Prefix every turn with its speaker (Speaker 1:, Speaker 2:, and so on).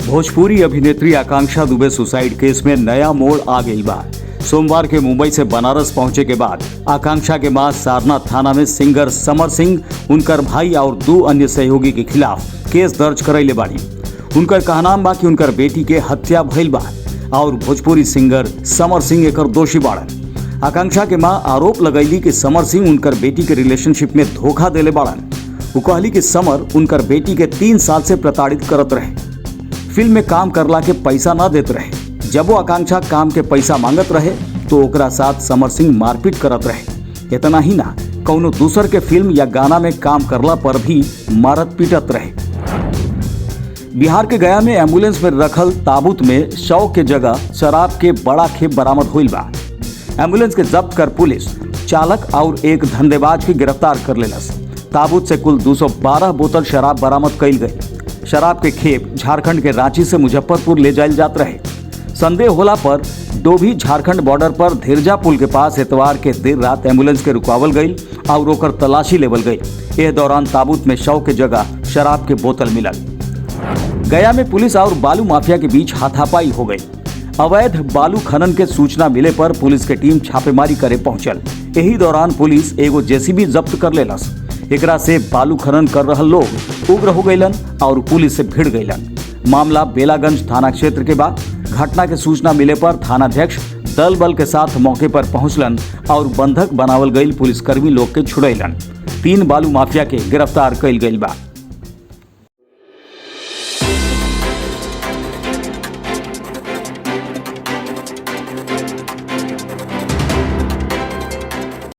Speaker 1: भोजपुरी अभिनेत्री आकांक्षा दुबे सुसाइड केस में नया मोड़ आ गई बा। सोमवार के मुंबई से बनारस पहुंचे के बाद आकांक्षा के मां सारनाथ थाना में सिंगर समर सिंह, उनकर भाई और 2 अन्य सहयोगी के खिलाफ केस दर्ज करैले बाड़ी। उनकर कहनाम बा कि उनकर बेटी के हत्या भइल बा और भोजपुरी सिंगर समर सिंह एकर दोषी बाड़न। आकांक्षा के मां आरोप लगैली कि समर सिंह उनकर बेटी के रिलेशनशिप में धोखा देले बाड़न। वो कहली कि समर उनकर बेटी के 3 साल से प्रताड़ित करत रहे, फिल्म में काम करला के पैसा न देत रहे। जब वो आकांक्षा काम के पैसा मांगत रहे तो ओकरा साथ समर सिंह मारपीट करत रहे। इतना ही ना, कौनो दूसर के फिल्म या गाना में काम करला पर भी मारत पीटत रहे। बिहार के गया में एम्बुलेंस में रखल ताबूत में शव के जगह शराब के बड़ा खेप बरामद हुई बा। एम्बुलेंस के जब्त कर पुलिस चालक और एक धंधेबाज के गिरफ्तार कर लेलस। ताबूत से कुल 212 बोतल शराब बरामद कईल गई। शराब के खेप झारखंड के रांची से मुजफ्फरपुर ले जायल जात रहे। संदेह होला पर डोभी झारखंड बॉर्डर पर धीरजा पुल के पास इतवार के देर रात एम्बुलेंस के रुकावल गई और ओकर तलाशी लेवल गई। इस दौरान ताबूत में शव के जगह शराब के बोतल मिलल। गया में पुलिस और बालू माफिया के बीच हाथापाई हो गई। अवैध बालू खनन के सूचना मिले पर पुलिस के टीम छापेमारी करे पहुंचल। यही दौरान पुलिस एगो जेसीबी जब्त कर लेलस। एकरा से बालू खनन कर रहल लोग उग्र हो गईलन और पुलिस से भिड़ गईलन। मामला बेलागंज थाना क्षेत्र के बाद घटना के सूचना मिले पर थानाध्यक्ष दल बल के साथ मौके पर पहुंचलन और बंधक बनावल गई पुलिसकर्मी लोग के छुड़ैलन। 3 बालू माफिया के गिरफ्तार कईल गईल बा।